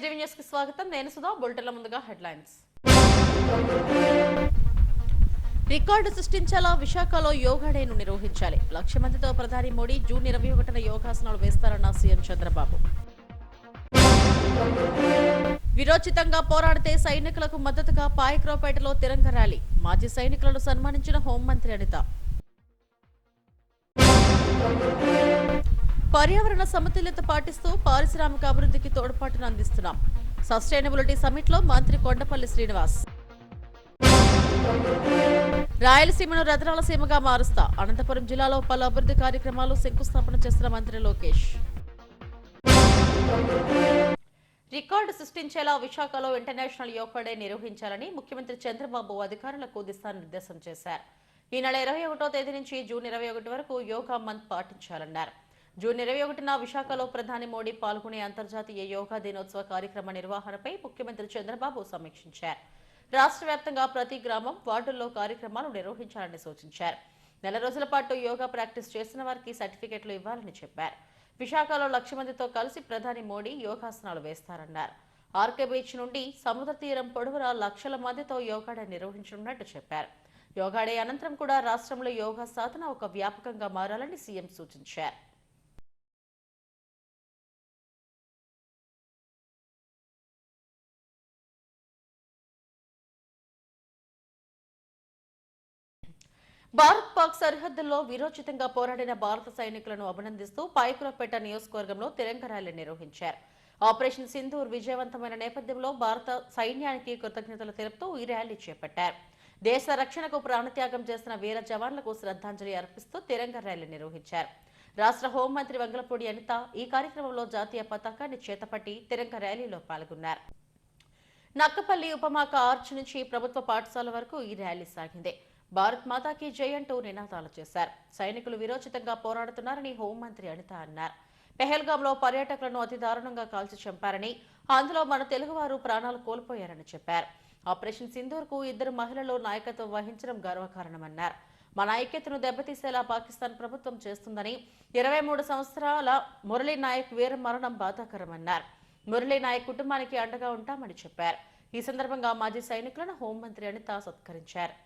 హెచ్డీవీ news కి స్వాగతం. నేను సుధా. బులెటిన్ల ముందుగా హెడ్లైన్స్. రికార్డు సృష్టించేలా విశాఖలో యోగా డేను నిర్వహించాలి. 1,00,000 మందితో ప్రధాని మోడీ జూన్ 21న యోగాసనాలు వేస్తారన్న సీఎం చంద్రబాబు. విరోచితంగా పోరాడితే సైనికులకు మద్దతుగా పాయక్రావుపేటలో తిరంగ ర్యాలీ. మాజీ సైనికులను సన్మానించిన హోంమంత్రి అనిత. పర్యావరణ సమతుల్యత పాటిస్తూ పారిశ్రామిక అభివృద్ధికి తోడ్పాటును అందిస్తున్నాం. సస్టైనబిలిటీ సమ్మిట్ లో మంత్రి కొండపల్లి శ్రీనివాస్. రాయలసీమను రతనాలసీమగా మారుస్తా. అనంతపురం జిల్లాలో పలు అభివృద్ధి కార్యక్రమాలు శంకుస్థాపన చేసిన మంత్రి లోకేష్. రికార్డు సృష్టించేలా విశాఖలో ఇంటర్నేషనల్ యోగా డే నిర్వహించాలని ముఖ్యమంత్రి చంద్రబాబు అధికారులకు దిశానిర్దేశం చేశారు. ఈ నెల 21వ తేదీ నుంచి జూన్ 21 వరకు యోగా మంత్ పాటించాలన్నారు. జూన్ 21న విశాఖలో ప్రధాని మోడీ పాల్గొనే అంతర్జాతీయ యోగా దినోత్సవ కార్యక్రమ నిర్వహణపై ముఖ్యమంత్రి చంద్రబాబు సమీక్షించారు. రాష్ట్ర వ్యాప్తంగా ప్రతి గ్రామం, వార్డుల్లో కార్యక్రమాలు నిర్వహించాలని సూచించారు. నెల రోజుల పాటు యోగా ప్రాక్టీస్ చేసిన వారికి సర్టిఫికెట్లు ఇవ్వాలని చెప్పారు. విశాఖలో 1,00,000 మందితో కలిసి ప్రధాని మోడీ యోగాసనాలు వేస్తారన్నారు. ఆర్కే బీచ్ నుండి సముద్ర తీరం పొడవునా లక్షల మందితో యోగా డే నిర్వహించనున్నట్టు చెప్పారు. యోగా డే అనంతరం కూడా రాష్ట్రంలో యోగా సాధన ఒక వ్యాపకంగా మారాలని సీఎం సూచించారు. భారత్ పాక్ సరిహద్దుల్లో విరోచితంగా పోరాడిన భారత సైనికులను అభినందిస్తూ పాయక్రావుపేట నియోజకవర్గంలో తిరంగ ర్యాలీ నిర్వహించారు. ఆపరేషన్ సింధూర్ విజయవంతమైన నేపథ్యంలో భారత సైన్యానికి కృతజ్ఞతలు తెలుపుతూ ఈ ర్యాలీ చేపట్టారు. దేశ రక్షణకు ప్రాణత్యాగం చేసిన వీర జవాన్లకు శ్రద్ధాంజలి అర్పిస్తూ తిరంగ ర్యాలీ నిర్వహించారు. రాష్ట్ర హోంమంత్రి వంగలపూడి అనిత ఈ కార్యక్రమంలో జాతీయ పతాకాన్ని చేతపట్టి తిరంగ ర్యాలీలో పాల్గొన్నారు. నక్కపల్లి ఉపమాక ఆర్చ్ నుంచి ప్రభుత్వ పాఠశాల వరకు ఈ ర్యాలీ సాగింది. భారత్ మాతాకి జై అంటూ నినాదాలు చేశారు. సైనికులు విరోచితంగా పోరాడుతున్నారని హోంమంత్రి అనిత అన్నారు. పెహల్గాంలో పర్యాటకులను అతి దారుణంగా కాల్చి చంపారని, అందులో మన తెలుగువారు ప్రాణాలు కోల్పోయారని చెప్పారు. ఆపరేషన్ సింధూర్ కు 2 మహిళలు నాయకత్వం వహించడం గర్వకారణమన్నారు. మన ఐక్యతను దెబ్బతీసేలా పాకిస్తాన్ ప్రభుత్వం చేస్తుందని, 23 సంవత్సరాల మురళీ నాయక్ వీర మరణం బాధాకరమన్నారు. మురళీ నాయక్ కుటుంబానికి అండగా ఉంటామని చెప్పారు. ఈ సందర్భంగా మాజీ సైనికులను హోంమంత్రి అనిత సత్కరించారు.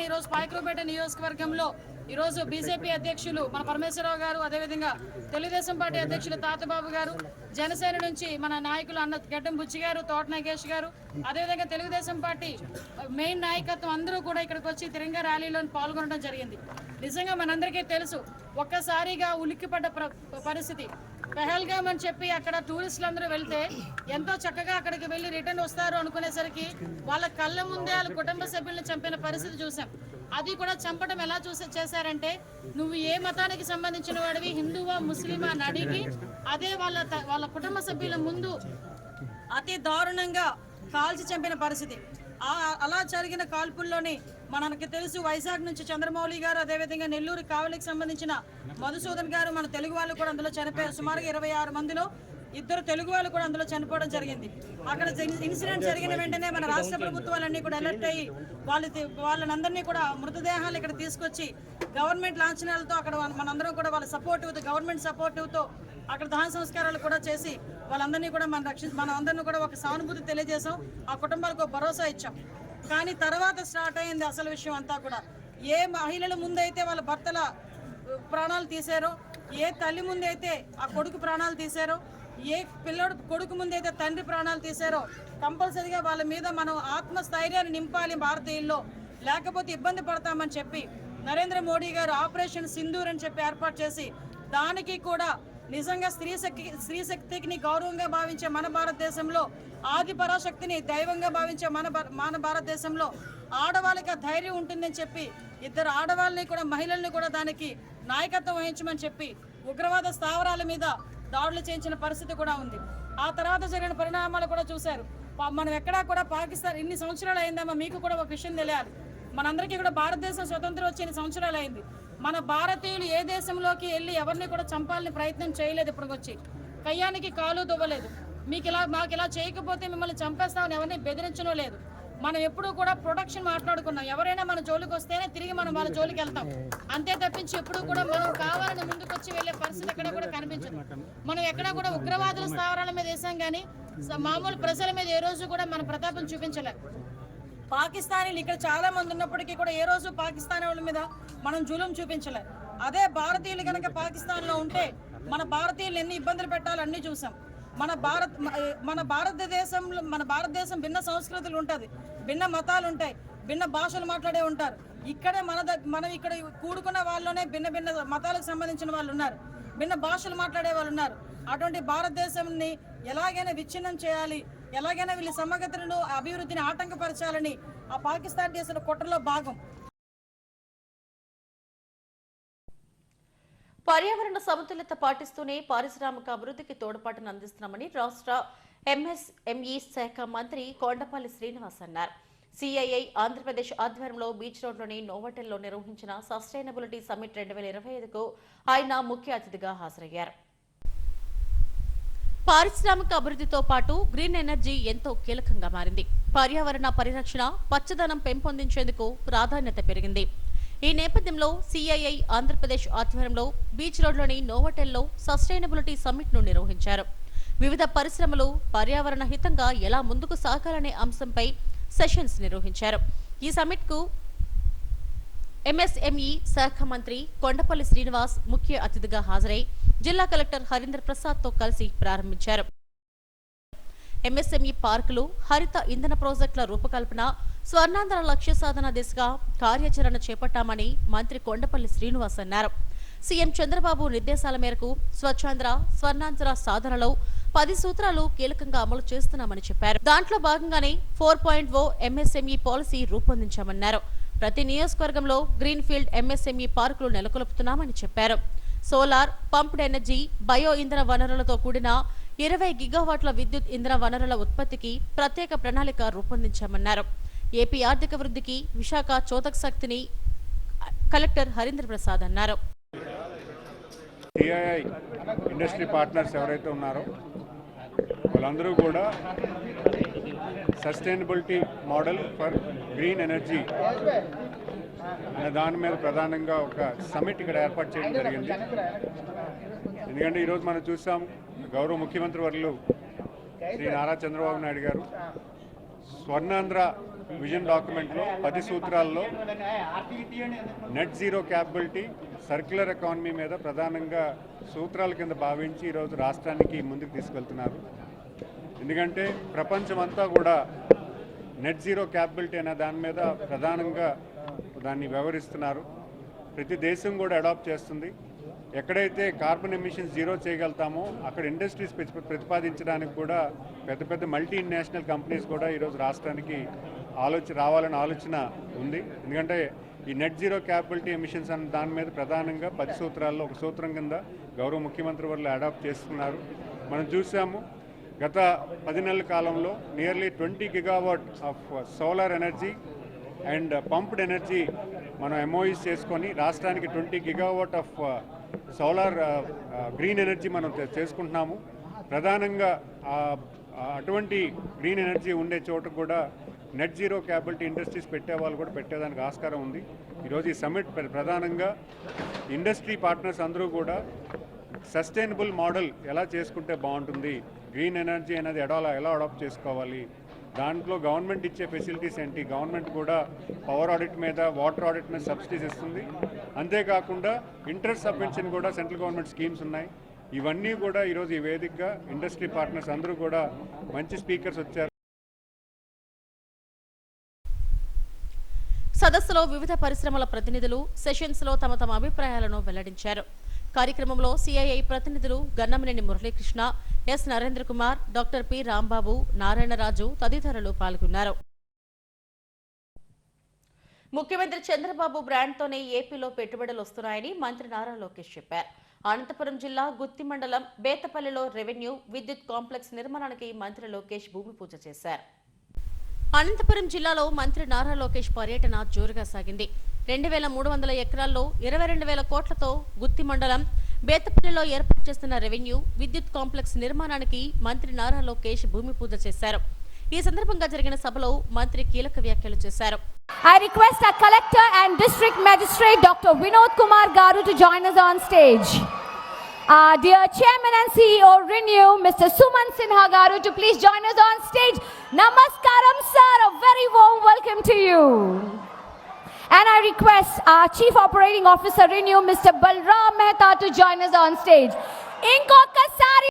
ఈరోజు పాయక్రావుపేట నియోజకవర్గంలో ఈరోజు బీజేపీ అధ్యక్షులు మన పరమేశ్వరరావు గారు, అదేవిధంగా తెలుగుదేశం పార్టీ అధ్యక్షులు తాతబాబు గారు, జనసేన నుంచి మన నాయకులు అన్న గడ్డం బుచ్చి గారు, తోట నాగేష్ గారు, అదేవిధంగా తెలుగుదేశం పార్టీ మెయిన్ నాయకత్వం అందరూ కూడా ఇక్కడికి వచ్చి తిరంగ ర్యాలీలో పాల్గొనడం జరిగింది. నిజంగా మనందరికీ తెలుసు, ఒక్కసారిగా ఉలిక్కిపడ్డ పరిస్థితి. పెహల్గామ్ అని చెప్పి అక్కడ టూరిస్టులు అందరూ వెళ్తే ఎంతో చక్కగా అక్కడికి వెళ్ళి రిటర్న్ వస్తారు అనుకునేసరికి వాళ్ళ కళ్ళ ముందే వాళ్ళ కుటుంబ సభ్యులను చంపిన పరిస్థితి చూసాం. అది కూడా చంపడం ఎలా చేశారంటే, నువ్వు ఏ మతానికి సంబంధించిన వాడివి, హిందువా ముస్లిమా అని అడిగి అదే వాళ్ళ కుటుంబ సభ్యుల ముందు అతి దారుణంగా కాల్చి చంపిన పరిస్థితి. అలా జరిగిన కాల్పుల్లోని మనకి తెలుసు, వైజాగ్ నుంచి చంద్రమౌళి గారు, అదేవిధంగా నెల్లూరు కావలికి సంబంధించిన మధుసూదన్ గారు, మన తెలుగు వాళ్ళు కూడా అందులో చనిపోయారు. సుమారుగా 26 మందిలో 2 తెలుగు వాళ్ళు కూడా అందులో చనిపోవడం జరిగింది. అక్కడ ఇన్సిడెంట్ జరిగిన వెంటనే మన రాష్ట్ర ప్రభుత్వాలన్నీ కూడా అలర్ట్ అయ్యి వాళ్ళనందరినీ కూడా మృతదేహాలు ఇక్కడ తీసుకొచ్చి గవర్నమెంట్ లాంఛనాలతో అక్కడ మనందరం కూడా వాళ్ళ సపోర్టివ్తో, గవర్నమెంట్ సపోర్టివ్తో అక్కడ దహన సంస్కారాలు కూడా చేసి వాళ్ళందరినీ కూడా మన అందరినీ కూడా ఒక సానుభూతి తెలియజేసాం. ఆ కుటుంబాలకు భరోసా ఇచ్చాం. కానీ తర్వాత స్టార్ట్ అయింది అసలు విషయం అంతా కూడా. ఏ మహిళల ముందైతే వాళ్ళ భర్తల ప్రాణాలు తీశారో, ఏ తల్లి ముందైతే ఆ కొడుకు ప్రాణాలు తీశారో, ఏ పిల్లడు కొడుకు ముందైతే తండ్రి ప్రాణాలు తీశారో, కంపల్సరీగా వాళ్ళ మీద మనం ఆత్మస్థైర్యాన్ని నింపాలి భారతీయుల్లో, లేకపోతే ఇబ్బంది పడతామని చెప్పి నరేంద్ర మోడీ గారు ఆపరేషన్ సింధూర్ అని చెప్పి ఏర్పాటు చేసి, దానికి కూడా నిజంగా స్త్రీ శక్తిని గౌరవంగా భావించే మన భారతదేశంలో, ఆది పరాశక్తిని దైవంగా భావించే మన భారతదేశంలో ఆడవాళ్ళకి ఆ ధైర్యం ఉంటుందని చెప్పి 2 ఆడవాళ్ళని కూడా, మహిళల్ని కూడా దానికి నాయకత్వం వహించమని చెప్పి ఉగ్రవాద స్థావరాల మీద దాడులు చేయించిన పరిస్థితి కూడా ఉంది. ఆ తర్వాత జరిగిన పరిణామాలు కూడా చూశారు. మనం ఎక్కడా కూడా పాకిస్తాన్ ఇన్ని సంవత్సరాలు అయిందమ్మా, మీకు కూడా ఒక విషయం తెలియాలి. మనందరికీ కూడా భారతదేశం స్వతంత్రం వచ్చి 2 సంవత్సరాలు అయింది. మన భారతీయులు ఏ దేశంలోకి వెళ్ళి ఎవరిని కూడా చంపాలని ప్రయత్నం చేయలేదు. ఇప్పటికొచ్చి కయ్యానికి కాలు దువ్వలేదు. మాకు ఇలా చేయకపోతే మిమ్మల్ని చంపేస్తామని ఎవరిని బెదిరించడం లేదు. మనం ఎప్పుడూ కూడా ప్రొటెక్షన్ మాట్లాడుకున్నాం. ఎవరైనా మన జోలికి వస్తేనే తిరిగి మనం వాళ్ళ జోలికి వెళ్తాం. అంతే తప్పించి ఎప్పుడు కూడా మనం కావాలని ముందుకొచ్చి వెళ్లే పరిస్థితి ఎక్కడ కూడా కనిపించదు. మనం ఎక్కడ కూడా ఉగ్రవాదుల స్థావరాల మీద వేసాం కానీ మామూలు ప్రజల మీద ఏ రోజు కూడా మన ప్రతాపం చూపించలేదు. పాకిస్తానీలు ఇక్కడ చాలా మంది ఉన్నప్పటికీ కూడా ఏ రోజు పాకిస్తాన్ వాళ్ళ మీద మనం జులుం చూపించలేదు. అదే భారతీయులు కనుక పాకిస్తాన్లో ఉంటే మన భారతీయులు ఎన్ని ఇబ్బందులు పెట్టాలో అన్నీ చూసాం. మన భారతదేశం భిన్న సంస్కృతులు ఉంటుంది, భిన్న మతాలు ఉంటాయి, భిన్న భాషలు మాట్లాడే ఉంటారు. ఇక్కడే మనం ఇక్కడ కూడుకున్న వాళ్ళలోనే భిన్న భిన్న మతాలకు సంబంధించిన వాళ్ళు ఉన్నారు, భిన్న భాషలు మాట్లాడే వాళ్ళు ఉన్నారు. అటువంటి భారతదేశాన్ని ఎలాగైనా విచ్ఛిన్నం చేయాలి, ఎలాగైనా వీళ్ళ సమగ్రతను అభివృద్ధిని ఆటంకపరచాలని ఆ పాకిస్తాన్ చేసిన కుట్రలో భాగం. పర్యావరణ సమతుల్యత పాటిస్తూనే పారిశ్రామిక అభివృద్ధికి తోడ్పాటును అందిస్తున్నామని రాష్ట్ర ఎంఎస్ఎంఈ శాఖ మంత్రి కొండపల్లి శ్రీనివాస్ అన్నారు. సిఐఐ ఆంధ్రప్రదేశ్ ఆధ్వర్యంలో బీచ్ రోడ్లోని నోవోటెల్లో నిర్వహించిన సస్టైనబిలిటీ సమ్మిట్ 2025కు ఆయన ముఖ్య అతిథిగా హాజరయ్యారు. పారిశ్రామిక అభివృద్ధితో పాటు గ్రీన్ ఎనర్జీ ఎంతో కీలకంగా మారింది. పర్యావరణ పరిరక్షణ, పచ్చదనం పెంపొందించేందుకు ప్రాధాన్యత పెరిగింది. ఈ నేపథ్యంలో సిఐఐ ఆంధ్రప్రదేశ్ ఆధ్వర్యంలో బీచ్ రోడ్లోని నోవోటెల్లో సస్టైనబిలిటీ సమ్మిట్ ను నిర్వహించారు. వివిధ పరిశ్రమలు పర్యావరణ హితంగా ఎలా ముందుకు సాగాలనే అంశంపై సెషన్స్ నిర్వహించారు. ఈ సమ్మిట్ కు ఎంఎస్ఎంఈ శాఖ మంత్రి కొండపల్లి శ్రీనివాస్ ముఖ్య అతిథిగా హాజరై జిల్లా కలెక్టర్ హరీంద్ర ప్రసాద్ తో కలిసి ప్రారంభించారు. ఎంఎస్ఎంఈ పార్కులు, హరిత ఇంధన ప్రాజెక్టుల రూపకల్పన, స్వర్ణాంధ్ర లక్ష్య సాధన దిశగా కార్యాచరణ చేపట్టామని మంత్రి కొండపల్లి శ్రీనివాస్ అన్నారు. సీఎం చంద్రబాబు నిర్దేశాల మేరకు స్వచ్ఛాంధ్ర, స్వర్ణాంధ్ర సాధనలో 10 సూత్రాలు కీలకంగా అమలు చేస్తున్నామని చెప్పారు. దాంట్లో భాగంగానే 4.0 ఎంఎస్ఎంఈ పాలసీ రూపొందించామన్నారు. ప్రతి నియోజకవర్గంలో గ్రీన్ ఫీల్డ్ ఎంఎస్ఎంఈ పార్కులు నెలకొల్పుతున్నామని చెప్పారు. సోలార్, పంప్డ్ ఎనర్జీ, బయో ఇంధన వనరులతో కూడిన 20 గిగావాట్ల విద్యుత్ ఇంధన వనరుల ఉత్పత్తికి ప్రత్యేక ప్రణాళిక రూపొందించామన్నారు. ఏపీ ఆర్థిక వృద్ధికి విశాఖ చోదక శక్తిని కలెక్టర్ హరీంద్ర ప్రసాద్ అన్నారు. సిఐఐ ఇండస్ట్రీ పార్ట్నర్స్ ఎవరైతే ఉన్నారో వాళ్ళందరూ కూడా sustainability model for green energy అనే దాని మీద ప్రధానంగా ఒక సమ్మిట్ ఇక్కడ ఏర్పాటు చేయడం జరిగింది. ఎందుకంటే ఈరోజు మనం చూసాం, గౌరవ ముఖ్యమంత్రి వర్యులు శ్రీ నారా చంద్రబాబు నాయుడు గారు స్వర్ణాంధ్ర విజన్ డాక్యుమెంట్లో 10 సూత్రాల్లో net zero capability, circular economy మీద ప్రధానంగా సూత్రాల కింద భావించి ఈరోజు రాష్ట్రానికి ముందుకు తీసుకెళ్తున్నారు. ఎందుకంటే ప్రపంచమంతా కూడా నెట్ జీరో క్యాపబిలిటీ అనే దాని మీద ప్రధానంగా దాన్ని వ్యవహరిస్తున్నారు. ప్రతి దేశం కూడా అడాప్ట్ చేస్తుంది. ఎక్కడైతే కార్బన్ ఎమిషన్స్ జీరో చేయగలుగుతామో అక్కడ ఇండస్ట్రీస్ ప్రతిపాదించడానికి కూడా పెద్ద పెద్ద మల్టీనేషనల్ కంపెనీస్ కూడా ఈరోజు రాష్ట్రానికి రావాలనే ఆలోచన ఉంది. ఎందుకంటే ఈ నెట్ జీరో క్యాపబిలిటీ ఎమిషన్స్ అనే దాని మీద ప్రధానంగా 10 సూత్రాల్లో ఒక సూత్రం కింద గౌరవ ముఖ్యమంత్రి వాళ్ళు అడాప్ట్ చేస్తున్నారు. మనం చూసాము, గత 10 నెలల కాలంలో nearly 20 gigawatt of solar energy and pumped energy మనం ఎంఓఈస్ చేసుకొని రాష్ట్రానికి 20 gigawatt of solar green energy మనం చేసుకుంటున్నాము. ప్రధానంగా అటువంటి గ్రీన్ ఎనర్జీ ఉండే చోట కూడా నెట్ జీరో క్యాపబిలిటీ ఇండస్ట్రీస్ పెట్టే వాళ్ళు కూడా పెట్టేదానికి ఆస్కారం ఉంది. ఈరోజు ఈ సమ్మిట్ ప్రధానంగా ఇండస్ట్రీ పార్ట్నర్స్ అందరూ కూడా సస్టైనబుల్ మోడల్ ఎలా చేసుకుంటే బాగుంటుంది, గ్రీన్ ఎనర్జీ అనేది ఎలా అడాప్ట్ చేసుకోవాలి, దాంట్లో గవర్నమెంట్ ఇచ్చే ఫెసిలిటీస్ ఏంటి, గవర్నమెంట్ కూడా పవర్ ఆడిట్ మీద, వాటర్ ఆడిట్ మీద సబ్సిడీస్ ఇస్తుంది. అంతేకాకుండా ఇంట్రెస్ట్ సబ్వెన్షన్ కూడా సెంట్రల్ గవర్నమెంట్ స్కీమ్స్ ఉన్నాయి. ఇవన్నీ కూడా ఈరోజు ఈ వేదికగా ఇండస్ట్రీ పార్ట్నర్స్ అందరూ కూడా మంచి స్పీకర్స్ వచ్చారు. సదస్సులో వివిధ పరిశ్రమల ప్రతినిధులు సెషన్స్ లో తమ అభిప్రాయాలను వెల్లడించారు. కార్యక్రమంలో సిఐఐ ప్రతినిధులు Gannamaneni Muralikrishna, S Narendra Kumar, doctor P Rambabu, Narayanaraju తదితరులు పాల్గొన్నారు. ముఖ్యమంత్రి చంద్రబాబు బ్రాండ్తోనే ఏపీలో పెట్టుబడులు వస్తున్నాయని మంత్రి నారా లోకేష్ చెప్పారు. అనంతపురం జిల్లా గుత్తి మండలం బేతపల్లిలో రెవెన్యూ, విద్యుత్ కాంప్లెక్స్ నిర్మాణానికి మంత్రి లోకేష్ భూమి పూజ చేశారు. అనంతపురం జిల్లాలో మంత్రి నారా లోకేష్ పర్యటన జోరుగా సాగింది. 2,300 ఎకరాల్లో 22,000 కోట్లతో గుత్తి మండలం బేతపల్లిలో ఏర్పాటు చేస్తున్న రెవెన్యూ విద్యుత్ కాంప్లెక్స్ నిర్మాణానికి మంత్రి నారా లోకేష్ భూమి పూజ చేశారు. ఈ సందర్భంగా జరిగిన సభలో మంత్రి కీలక వ్యాఖ్యలు చేశారు. I request our collector and district magistrate Dr. Vinod Kumar Garu to join us on stage. Dear Chairman and CEO Renew, Mr. Suman Sinha Garu, to please join us on stage. Namaskaram sir, a very warm welcome to you. And I request our Chief Operating Officer Renew, Mr. Balram Mehta, to join us on stage. Inkokasari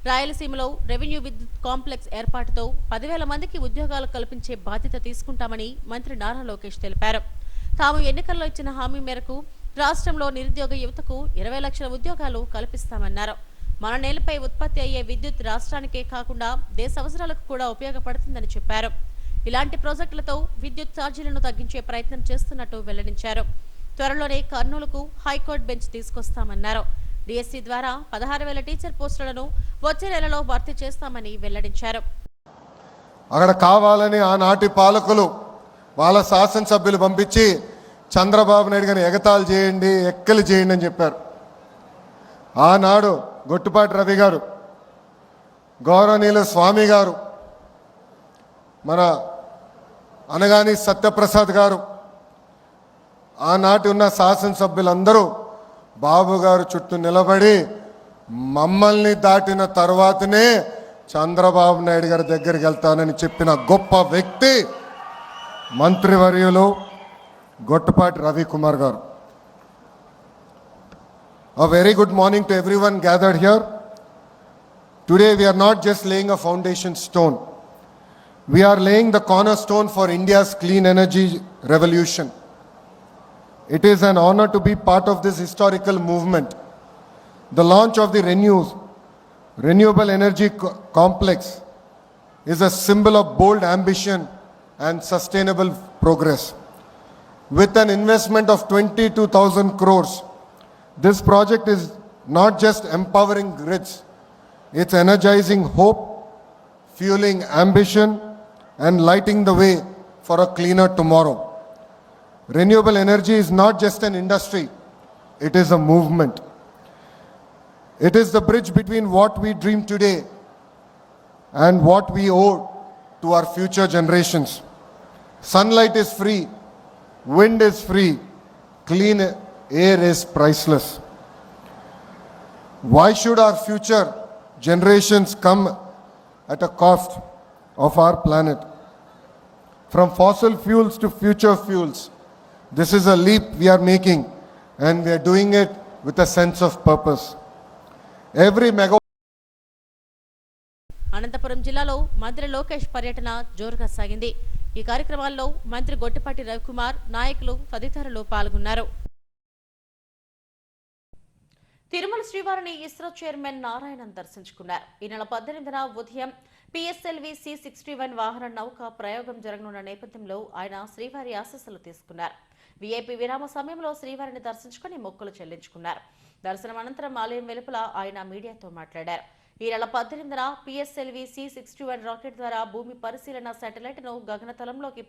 రాయలసీమలో revenue విద్యుత్ complex ఏర్పాటుతో 10,000 మందికి ఉద్యోగాలు కల్పించే బాధ్యత తీసుకుంటామని మంత్రి నారా లోకేష్ తెలిపారు. తాము ఎన్నికల్లో ఇచ్చిన హామీ మేరకు రాష్ట్రంలో నిరుద్యోగ యువతకు 20 లక్షల ఉద్యోగాలు కల్పిస్తామన్నారు. మన నేలపై ఉత్పత్తి అయ్యే విద్యుత్ రాష్ట్రానికే కాకుండా దేశ అవసరాలకు కూడా ఉపయోగపడుతుందని చెప్పారు. ఇలాంటి ప్రాజెక్టులతో విద్యుత్ ఛార్జీలను తగ్గించే ప్రయత్నం చేస్తున్నట్టు వెల్లడించారు. త్వరలోనే కర్నూలుకు హైకోర్టు బెంచ్ తీసుకొస్తామన్నారు. డిఎస్సి ద్వారా 16,000 టీచర్ పోస్టులను వచ్చే నెలలో భర్తీ చేస్తామని వెల్లడించారు. అక్కడ కావాలని ఆనాటి పాలకులు వాళ్ళ శాసనసభ్యులు పంపించి చంద్రబాబు నాయుడు గారిని ఎగతాళి చేయండి, ఎక్కలు చేయండి అని చెప్పారు. ఆనాడు గొట్టుపాటి రవి గారు, గౌరవనీయులు స్వామి గారు, మన అనగాని సత్యప్రసాద్ గారు, ఆనాటి ఉన్న శాసనసభ్యులందరూ బాబు గారు చుట్టూ నిలబడి మమ్మల్ని దాటిన తర్వాతనే చంద్రబాబు నాయుడు గారి దగ్గరికి వెళ్తానని చెప్పిన గొప్ప వ్యక్తి మంత్రివర్యులు గొట్టుపాటి రవికుమార్ గారు. A very good morning to everyone gathered here. Today we are not just laying a foundation stone. We are laying the cornerstone for India's clean energy revolution. It is an honor to be part of this historical movement. The launch of the Renewable Energy Complex is a symbol of bold ambition and sustainable progress. With an investment of 22,000 crores, this project is not just empowering grids, it's energizing hope, fueling ambition, and lighting the way for a cleaner tomorrow. Renewable energy is not just an industry, it is a movement. It is the bridge between what we dream today and what we owe to our future generations. Sunlight is free, wind is free, clean air is priceless. Why should our future generations come at a cost of our planet? From fossil fuels to future fuels, this is a leap we are making, and we are doing it with a sense of purpose. Every megawatt. Anantapuram జిల్లాలో మంత్రి లోకేష్ పర్యటన జోరుగా సాగింది. ఈ కార్యక్రమాల్లో మంత్రి గొట్టిపాటి రవికుమార్, నాయకులు తదితరులు పాల్గొన్నారు. తిరుమల శ్రీవారిని ఇస్రో చైర్మన్ నారాయణన్ దర్శించుకున్నారు. ఈ నెల 18న ఉదయం PSLV C-61 వాహన నౌక ప్రయోగం జరగనున్న నేపథ్యంలో ఆయన శ్రీవారి ఆశీస్సులు తీసుకున్నారు. వీఐపీ విరామ సమయంలో శ్రీవారిని దర్శించుకుని మొక్కులు చెల్లించుకున్నారు. దర్శనం అనంతరం ఆలయం వెలుపల ఆయన మీడియాతో మాట్లాడారు. ఈ నెల 18న PSLV C-61 రాకెట్ ద్వారా భూమి పరిశీలన శాటిలైట్ ను గగనతలంలోకి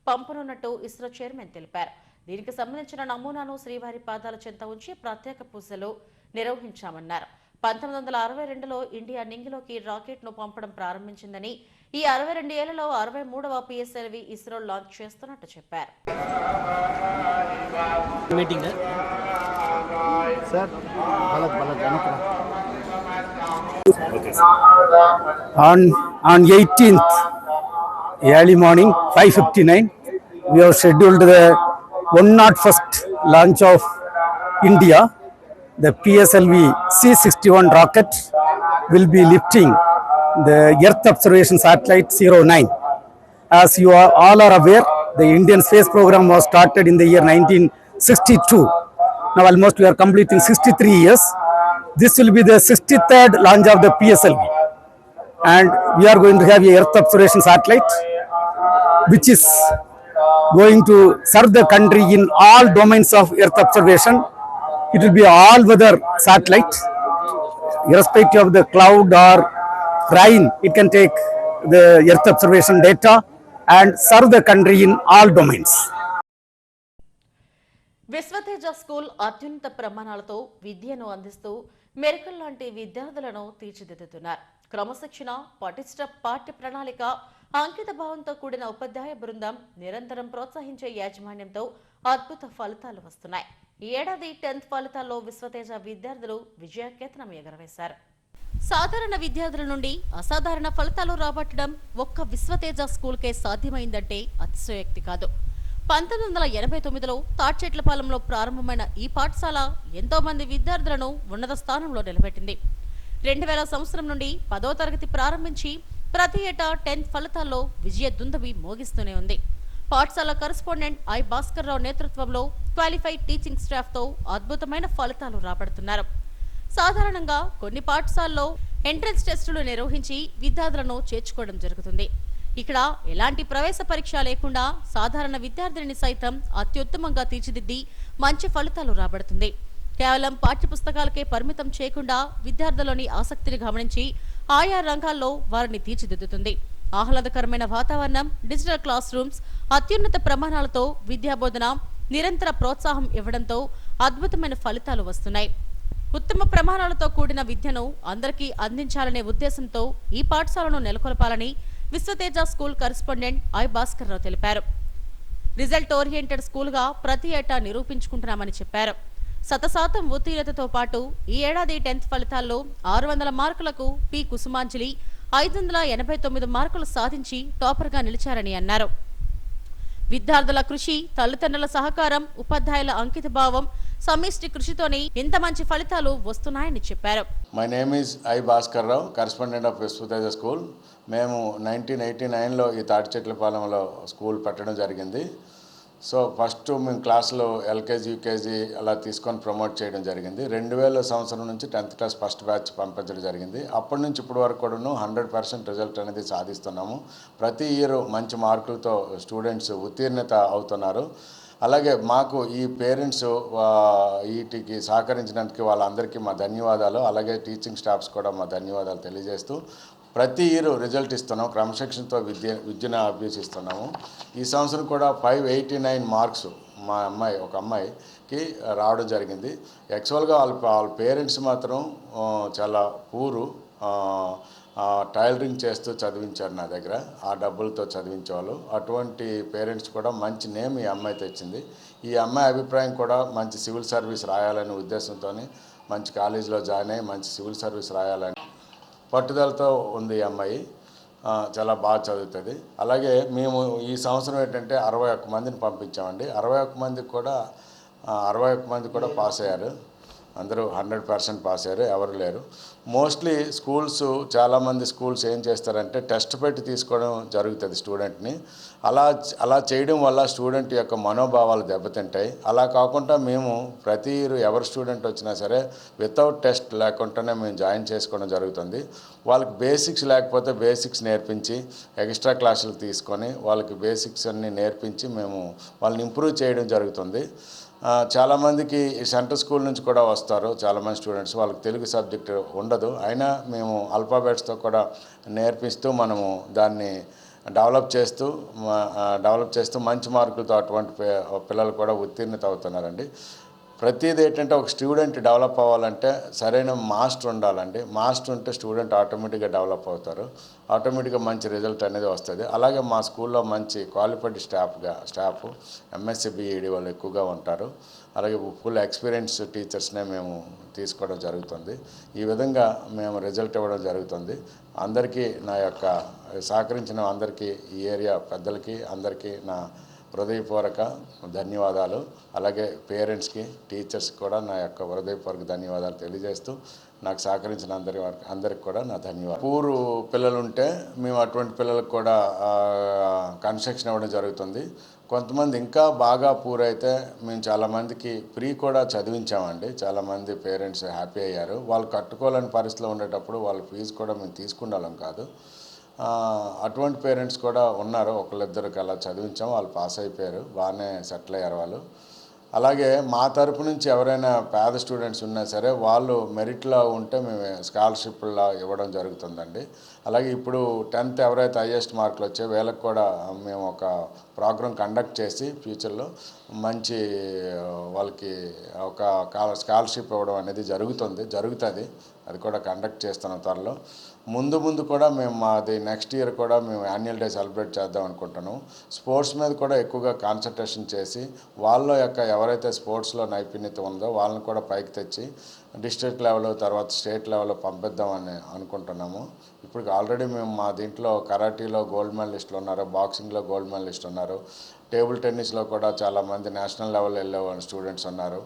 పంపనున్నట్టు ఇస్రో చైర్మన్ తెలిపారు. దీనికి సంబంధించిన నమూనాను శ్రీవారి పాదాల చెంత ఉంచి ప్రత్యేక పూజలు నిర్వహించామన్నారు. 1962లో ఇండియా నింగిలోకి రాకెట్ ను పంపడం ప్రారంభించిందని, ఈ 62 ఏళ్లలో 63వ PSLV ఇస్రో లాంచ్ చేస్తున్నట్టు చెప్పారు. On 18th early morning 5:59 we have scheduled the 101st launch of India. The PSLV C-61 rocket will be lifting the Earth Observation Satellite 09. As you all are aware, the Indian space program was started in the year 1962. Now almost we are completing 63 years. This will be the 63rd launch of the PSLV. And we are going to have a Earth Observation Satellite which is going to serve the country in all domains of Earth observation. It will be all-weather satellite, irrespective of the cloud or rain. It can take the Earth observation data and serve the country in all domains. Vishwateja school అత్యున్నత ప్రమాణాలతో విద్యను అందిస్తూ మెరికల్ లాంటి విద్యార్థులను తీర్చిదిద్దుతున్నారు. క్రమశిక్షణ, పటిష్ట పాఠ్య ప్రణాళిక, అంకిత భావంతో కూడిన ఉపాధ్యాయ బృందం, నిరంతరం ప్రోత్సహించే యాజమాన్యంతో అద్భుత ఫలితాలు వస్తున్నాయి. ఈ ఏడాది 10th ఫలితాల్లో విశ్వతేజ విద్యార్థులు విజయకేతనం ఎగరవేశారు. సాధారణ విద్యార్థుల నుండి అసాధారణ ఫలితాలు రాబట్టడం ఒక్క విశ్వతేజ స్కూల్కే సాధ్యమైందంటే అతిశయోక్తి కాదు. 1989లో తాడ్చెట్లపాలెంలో ప్రారంభమైన ఈ పాఠశాల ఎంతో మంది విద్యార్థులను ఉన్నత స్థానంలో నిలబెట్టింది. 2000 సంవత్సరం నుండి 10వ తరగతి ప్రారంభించి ప్రతి ఏటా 10th ఫలితాల్లో విజయ దుందుబి మోగిస్తూనే ఉంది. పాఠశాల కరెస్పాండెంట్ ఐ భాస్కర్ రావు నేతృత్వంలో క్వాలిఫైడ్ టీచింగ్ స్టాఫ్ తో అద్భుతమైన ఫలితాలు రాబడుతున్నారు. సాధారణంగా కొన్ని పాఠశాలల్లో ఎంట్రన్స్ టెస్టులు నిర్వహించి విద్యార్థులను చేర్చుకోవడం జరుగుతుంది. ఇక్కడ ఎలాంటి ప్రవేశ పరీక్ష లేకుండా సాధారణ విద్యార్థిని సైతం అత్యుత్తమంగా తీర్చిదిద్ది మంచి ఫలితాలు రాబడుతుంది. కేవలం పాఠ్యపుస్తకాలకే పరిమితం చేయకుండా విద్యార్థులని ఆసక్తిని గమనించి ఆయా రంగాల్లో వారిని తీర్చిదిద్దుతుంది. ఆహ్లాదకరమైన వాతావరణం, డిజిటల్ క్లాస్ రూమ్స్, అత్యున్నత ప్రమాణాలతో విద్యాబోధన, నిరంతర ప్రోత్సాహం ఇవ్వడంతో అద్భుతమైన ఫలితాలు వస్తున్నాయి. ఉత్తమ ప్రమాణాలతో కూడిన విద్యను అందరికీ అందించాలనే ఉద్దేశంతో ఈ పాఠశాలను నెలకొల్పాలని Vishwateja school correspondent I Bhaskar Rao తెలిపారు. రిజల్ట్ ఓరియంటెడ్ స్కూల్గా ప్రతి ఏటా నిరూపించుకుంటున్నామని చెప్పారు. 100% ఉత్తీర్ణతతో పాటు ఈ ఏడాది 10th ఫలితాల్లో 600 మార్కులకు పి కుసుమాంజలి 589 మార్కులు సాధించి టాపర్గా నిలిచారని అన్నారు. విద్యార్థుల కృషి, తల్లిదండ్రుల సహకారం, ఉపాధ్యాయుల అంకితభావం, సమిష్టి కృషితోనే ఇంత మంచి ఫలితాలు వస్తున్నాయని చెప్పారు. My name is I Bhaskar Rao, correspondent of Vishwateja school. మేము 1989లో ఈ తాటిచెట్లపాలెంలో స్కూల్ పెట్టడం జరిగింది. సో ఫస్ట్ మేము క్లాసులో ఎల్కేజీ, యూకేజీ అలా తీసుకొని ప్రమోట్ చేయడం జరిగింది. 2000 సంవత్సరం నుంచి 10th క్లాస్ ఫస్ట్ బ్యాచ్ పంపించడం జరిగింది. అప్పటి నుంచి ఇప్పటి వరకు కూడాను 100% రిజల్ట్ అనేది సాధిస్తున్నాము. ప్రతి ఇయర్ మంచి మార్కులతో స్టూడెంట్స్ ఉత్తీర్ణత అవుతున్నారు. అలాగే మాకు ఈ పేరెంట్స్ వీటికి సహకరించినందుకు వాళ్ళందరికీ మా ధన్యవాదాలు. అలాగే టీచింగ్ స్టాఫ్స్ కూడా మా ధన్యవాదాలు తెలియజేస్తూ ప్రతి ఇయర్ రిజల్ట్ ఇస్తున్నాం, క్రమశిక్షణతో విద్యను అభ్యసిస్తున్నాము. ఈ సంవత్సరం కూడా 589 మార్క్స్ మా ఒక అమ్మాయికి రావడం జరిగింది. యాక్చువల్గా వాళ్ళ పేరెంట్స్ మాత్రం చాలా పూరు, టైలరింగ్ చేస్తూ చదివించారు నా దగ్గర, ఆ డబ్బులతో చదివించేవాళ్ళు. అటువంటి పేరెంట్స్ కూడా మంచి నేమ్ ఈ అమ్మాయి తెచ్చింది. ఈ అమ్మాయి అభిప్రాయం కూడా మంచి సివిల్ సర్వీస్ రాయాలనే ఉద్దేశంతో మంచి కాలేజీలో జాయిన్ అయ్యి మంచి సివిల్ సర్వీస్ రాయాలని పట్టుదలతో ఉంది ఈ అమ్మాయి. చాలా బాగా చదువుతుంది. అలాగే మేము ఈ సంవత్సరం ఏంటంటే 61 మందిని పంపించామండి. 61 మంది కూడా పాస్ అయ్యారు. అందరూ 100% పాస్ అయ్యారు, ఎవరు లేరు. మోస్ట్లీ స్కూల్స్, చాలామంది స్కూల్స్ ఏం చేస్తారంటే టెస్ట్ పెట్టి తీసుకోవడం జరుగుతుంది స్టూడెంట్ని. అలా చేయడం వల్ల స్టూడెంట్ యొక్క మనోభావాలు దెబ్బతింటాయి. అలా కాకుండా మేము ప్రతి ఇయర్ ఎవరు స్టూడెంట్ వచ్చినా సరే వితౌట్ టెస్ట్ లేకుండానే మేము జాయిన్ చేసుకోవడం జరుగుతుంది. వాళ్ళకి బేసిక్స్ లేకపోతే బేసిక్స్ నేర్పించి, ఎక్స్ట్రా క్లాసులు తీసుకొని వాళ్ళకి బేసిక్స్ అన్నీ నేర్పించి మేము వాళ్ళని ఇంప్రూవ్ చేయడం జరుగుతుంది. చాలామందికి సెంట్రల్ స్కూల్ నుంచి కూడా వస్తారు చాలామంది స్టూడెంట్స్, వాళ్ళకి తెలుగు సబ్జెక్ట్ ఉండదు. అయినా మేము ఆల్ఫాబెట్స్తో కూడా నేర్పిస్తూ మనము దాన్ని డెవలప్ చేస్తూ మంచి మార్కులతో అటువంటి పిల్లలు కూడా ఉత్తీర్ణత అవుతున్నారండి. ప్రతిదీ ఏంటంటే ఒక స్టూడెంట్ డెవలప్ అవ్వాలంటే సరైన మాస్టర్ ఉండాలండి. మాస్టర్ ఉంటే స్టూడెంట్ ఆటోమేటిక్గా డెవలప్ అవుతారు, ఆటోమేటిక్గా మంచి రిజల్ట్ అనేది వస్తుంది. అలాగే మా స్కూల్లో మంచి క్వాలిఫైడ్ స్టాఫ్ ఎంఎస్సీ బీఈడి వాళ్ళు ఎక్కువగా ఉంటారు. అలాగే ఫుల్ ఎక్స్పీరియన్స్ టీచర్స్నే మేము తీసుకోవడం జరుగుతుంది. ఈ విధంగా మేము రిజల్ట్ ఇవ్వడం జరుగుతుంది. అందరికీ నా యొక్క సహకరించిన అందరికీ, ఈ ఏరియా పెద్దలకి అందరికీ నా హృదయపూర్వక ధన్యవాదాలు. అలాగే పేరెంట్స్కి, టీచర్స్కి కూడా నా యొక్క హృదయపూర్వక ధన్యవాదాలు తెలియజేస్తూ నాకు సహకరించిన అందరికి కూడా నా ధన్యవాదాలు. పూరు పిల్లలు ఉంటే మేము అటువంటి పిల్లలకు కూడా కన్సెషన్ ఇవ్వడం జరుగుతుంది. కొంతమంది ఇంకా బాగా పూరైతే మేము చాలామందికి ఫ్రీ కూడా చదివించామండి. చాలామంది పేరెంట్స్ హ్యాపీ అయ్యారు. వాళ్ళు కట్టుకోలేని పరిస్థితిలో ఉండేటప్పుడు వాళ్ళ ఫీజు కూడా మేము తీసుకుండాలం కాదు. అటువంటి పేరెంట్స్ కూడా ఉన్నారు. ఒకళ్ళిద్దరికి అలా చదివించాము, వాళ్ళు పాస్ అయిపోయారు, బాగానే సెటిల్ అయ్యారు వాళ్ళు. అలాగే మా తరపు నుంచి ఎవరైనా పేద స్టూడెంట్స్ ఉన్నా సరే వాళ్ళు మెరిట్లో ఉంటే మేము స్కాలర్షిప్లా ఇవ్వడం జరుగుతుందండి. అలాగే ఇప్పుడు 10th ఎవరైతే హైయెస్ట్ మార్కులు వచ్చాయో వీళ్ళకి కూడా మేము ఒక ప్రోగ్రాం కండక్ట్ చేసి ఫ్యూచర్లో మంచి వాళ్ళకి ఒక స్కాలర్షిప్ ఇవ్వడం అనేది జరుగుతుంది. అది కూడా కండక్ట్ చేస్తున్నాం త్వరలో. ముందు కూడా మేము అది నెక్స్ట్ ఇయర్ కూడా మేము యాన్యువల్ డే సెలబ్రేట్ చేద్దాం అనుకుంటున్నాం. స్పోర్ట్స్ మీద కూడా ఎక్కువగా కాన్సన్ట్రేషన్ చేసి వాళ్ళ యొక్క ఎవరైతే స్పోర్ట్స్లో నైపుణ్యత ఉందో వాళ్ళని కూడా పైకి తెచ్చి డిస్ట్రిక్ట్ లెవెల్ తర్వాత స్టేట్ లెవెల్లో పంపిద్దామని అనుకుంటున్నాము. ఇప్పుడు ఆల్రెడీ మేము మా దీంట్లో కరాటీలో గోల్డ్ మెడలిస్టులు ఉన్నారు, బాక్సింగ్లో గోల్డ్ మెడలిస్ట్ ఉన్నారు, టేబుల్ టెన్నిస్లో కూడా చాలామంది నేషనల్ లెవెల్ వెళ్ళే స్టూడెంట్స్ ఉన్నారు.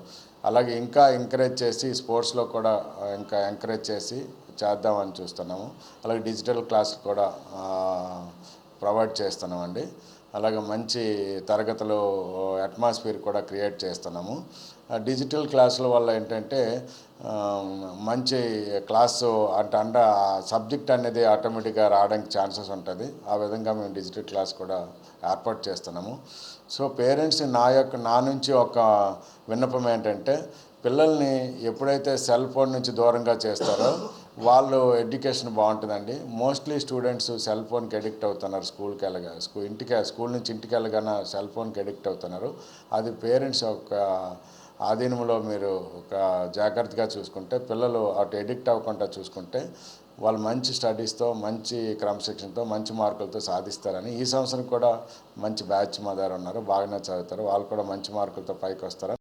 అలాగే ఇంకా ఎంకరేజ్ చేసి స్పోర్ట్స్లో కూడా ఇంకా ఎంకరేజ్ చేసి చేద్దామని చూస్తున్నాము. అలాగే డిజిటల్ క్లాస్ కూడా ప్రొవైడ్ చేస్తున్నామండి. అలాగే మంచి తరగతులు అట్మాస్ఫియర్ కూడా క్రియేట్ చేస్తున్నాము. డిజిటల్ క్లాసుల వల్ల ఏంటంటే మంచి క్లాసు అంటే సబ్జెక్ట్ అనేది ఆటోమేటిక్గా రావడానికి ఛాన్సెస్ ఉంటుంది. ఆ విధంగా మేము డిజిటల్ క్లాస్ కూడా ఏర్పాటు చేస్తున్నాము. సో పేరెంట్స్ నా నుంచి ఒక విన్నపం ఏంటంటే పిల్లల్ని ఎప్పుడైతే సెల్ ఫోన్ నుంచి దూరంగా చేస్తారో వాళ్ళు ఎడ్యుకేషన్ బాగుంటుందండి. మోస్ట్లీ స్టూడెంట్స్ సెల్ ఫోన్కి అడిక్ట్ అవుతున్నారు. స్కూల్ నుంచి ఇంటికి వెళ్ళగానే సెల్ ఫోన్కి అడిక్ట్ అవుతున్నారు. అది పేరెంట్స్ ఒక ఆధీనంలో మీరు ఒక జాగ్రత్తగా చూసుకుంటే పిల్లలు అటు ఎడిక్ట్ అవ్వకుండా చూసుకుంటే వాళ్ళు మంచి స్టడీస్తో మంచి క్రమశిక్షణతో మంచి మార్కులతో సాధిస్తారని ఈ సంవత్సరం కూడా మంచి బ్యాచ్ మా దగ్గర ఉన్నారు, బాగానే చదువుతారు. వాళ్ళు కూడా మంచి మార్కులతో పైకి వస్తారు.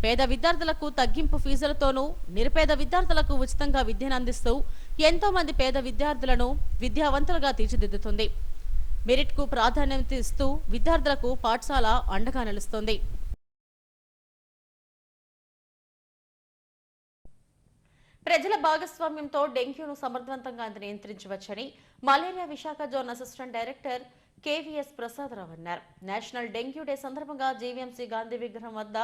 పేద విద్యార్థులకు తగ్గింపు ఫీజులతోనూ నిరుపేద విద్యార్థులకు ఉచితంగా విద్యను అందిస్తూ ఎంతో మంది పేద విద్యార్థులను విద్యావంతులుగా తీర్చిదిద్దుతుంది. మెరిట్కు ప్రాధాన్యత ఇస్తూ విద్యార్థులకు పాఠశాల అండగా నిలుస్తుంది. ప్రజల భాగస్వామ్యంతో డెంగ్యూను సమర్థవంతంగా నియంత్రించవచ్చని malaria Visakha zone assistant director KVS Prasadarao అన్నారు. నేషనల్ డెంగ్యూ డే సందర్భంగా జీవీఎంసీ గాంధీ విగ్రహం వద్ద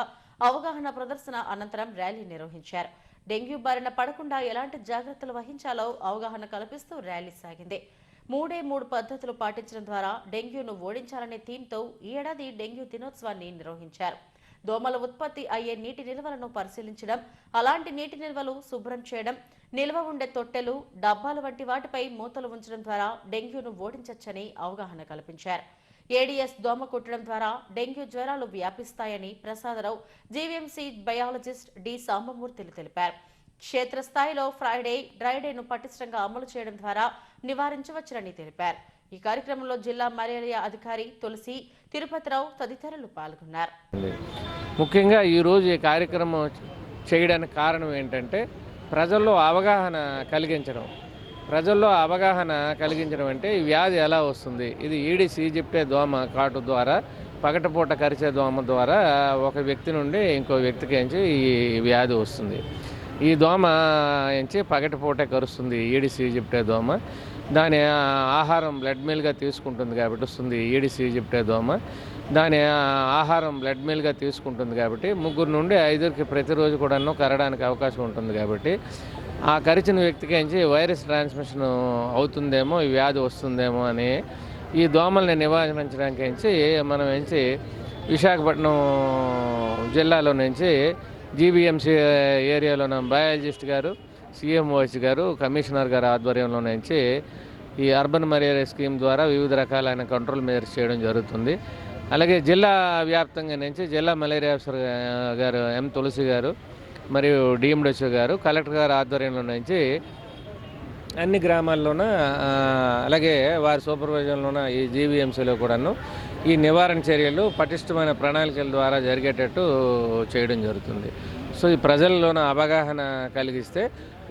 అవగాహన ప్రదర్శన అనంతరం ర్యాలీ నిర్వహించారు. డెంగ్యూ బారిన పడకుండా ఎలాంటి జాగ్రత్తలు వహించాలో అవగాహన కల్పిస్తూ ర్యాలీ సాగింది. 3 పద్ధతులు పాటించడం ద్వారా డెంగ్యూను ఓడించాలనే థీమ్తో ఈ ఏడాది డెంగ్యూ దినోత్సవాన్ని నిర్వహించారు. దోమల ఉత్పత్తి అయ్యే నీటి నిల్వలను పరిశీలించడం, అలాంటి నీటి నిల్వలు శుభ్రం చేయడం, నిల్వ ఉండే తొట్టెలు, డబ్బాలు వంటి వాటిపై మూతలు ఉంచడం ద్వారా డెంగ్యూను ఓడించొచ్చని అవగాహన కల్పించారు. ఏడీఎస్ దోమ కుట్టడం ద్వారా డెంగ్యూ జ్వరాలు వ్యాపిస్తాయని ప్రసాదరావు, జీవీఎంసీ బయాలజిస్ట్ డి సాంబమూర్తిలు తెలిపారు. క్షేత్రస్థాయిలో ఫ్రైడే, డ్రైడేను పటిష్టంగా అమలు చేయడం ద్వారా నివారించవచ్చునని తెలిపారు. ఈ కార్యక్రమంలో జిల్లా మలేరియా అధికారి తులసి, తిరుపతిరావు తదితరులు పాల్గొన్నారు. ముఖ్యంగా ఈరోజు ఈ కార్యక్రమం చేయడానికి కారణం ఏంటంటే ప్రజల్లో అవగాహన కలిగించడం. ప్రజల్లో అవగాహన కలిగించడం అంటే ఈ వ్యాధి ఎలా వస్తుంది, ఇది ఈడిస్ ఈజిప్టే దోమ కాటు ద్వారా, పగటిపూట కరిచే దోమ ద్వారా ఒక వ్యక్తి నుండి ఇంకో వ్యక్తికి ఈ వ్యాధి వస్తుంది. ఈ దోమ పగటిపూట కరుస్తుంది ఈడిస్ ఈజిప్టే దోమ. దాని ఆహారం బ్లడ్ మీల్గా తీసుకుంటుంది కాబట్టి వస్తుంది ఈడిస్ ఈజిప్టే దోమ. దాని ఆహారం బ్లడ్ మీల్గా తీసుకుంటుంది కాబట్టి 3 నుండి 5కి ప్రతిరోజు కూడా కరడానికి అవకాశం ఉంటుంది. కాబట్టి ఆ కరిచిన వ్యక్తికి వైరస్ ట్రాన్స్మిషన్ అవుతుందేమో, ఈ వ్యాధి వస్తుందేమో అని ఈ దోమల్ని నివారించడానికి మనం విశాఖపట్నం జిల్లాలో నుంచి జీబీఎంసీ ఏరియాలో బయాలజిస్ట్ గారు, సిఎంఓహెచ్ గారు, కమిషనర్ గారు ఆధ్వర్యంలో నుంచి ఈ అర్బన్ మలేరియా స్కీమ్ ద్వారా వివిధ రకాలైన కంట్రోల్ మెజర్స్ చేయడం జరుగుతుంది. అలాగే జిల్లా వ్యాప్తంగా నుంచి జిల్లా మలేరియా ఆఫీసర్ గారు ఎం తులసి గారు మరియు డిఎండిఓ గారు, కలెక్టర్ గారు ఆధ్వర్యంలో నుంచి అన్ని గ్రామాల్లోన అలాగే వారి సూపర్వైజన్లోన ఈ జీవీఎంసీలో కూడాను ఈ నివారణ చర్యలు పటిష్టమైన ప్రణాళికల ద్వారా జరిగేటట్టు చేయడం జరుగుతుంది. సో ఈ ప్రజల్లోన అవగాహన కలిగిస్తే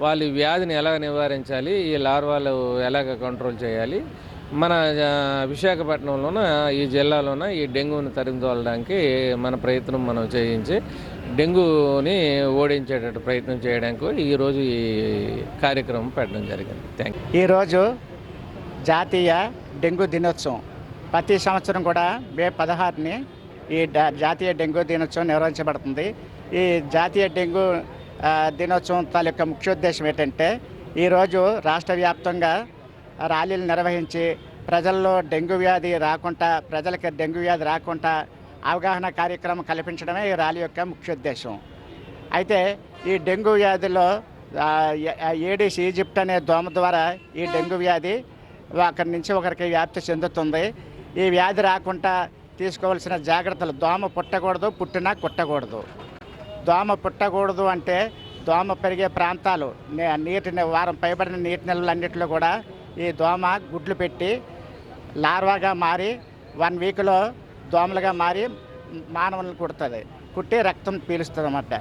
వాళ్ళు ఈ వ్యాధిని ఎలా నివారించాలి, ఈ లార్వాలు ఎలాగ కంట్రోల్ చేయాలి, మన విశాఖపట్నంలోన ఈ జిల్లాలోన ఈ డెంగ్యూని తరిమిదోలడానికి మన ప్రయత్నం మనం చేయించి డెంగ్యూని ఓడించేటట్టు ప్రయత్నం చేయడానికి ఈరోజు ఈ కార్యక్రమం పెట్టడం జరిగింది. Thank you. ఈరోజు జాతీయ డెంగ్యూ దినోత్సవం. ప్రతి సంవత్సరం కూడా మే 16ని ఈ జాతీయ డెంగ్యూ దినోత్సవం నిర్వహించబడుతుంది. ఈ జాతీయ డెంగ్యూ దినోత్సవం తాలూకా ముఖ్యోద్దేశం ఏంటంటే ఈరోజు రాష్ట్ర వ్యాప్తంగా ర్యాలీలు నిర్వహించి ప్రజలకు డెంగ్యూ వ్యాధి రాకుండా అవగాహన కార్యక్రమం కల్పించడమే ఈ ర్యాలీ యొక్క ముఖ్య ఉద్దేశం. అయితే ఈ డెంగ్యూ వ్యాధిలో ఏడిస్ ఈజిప్ట్ అనే దోమ ద్వారా ఈ డెంగ్యూ వ్యాధి ఒకరి నుంచి ఒకరికి వ్యాప్తి చెందుతుంది. ఈ వ్యాధి రాకుండా తీసుకోవాల్సిన జాగ్రత్తలు: దోమ పుట్టకూడదు, పుట్టినా కుట్టకూడదు. దోమ పుట్టకూడదు అంటే దోమ పెరిగే ప్రాంతాలు, వారం పైబడిన నీటి నెలలన్నింటిలో కూడా ఈ దోమ గుడ్లు పెట్టి లార్వాగా మారి 1 వీక్లో దోమలుగా మారి మానవులను కుడుతుంది, కుట్టి రక్తం పీలుస్తుంది అన్నమాట.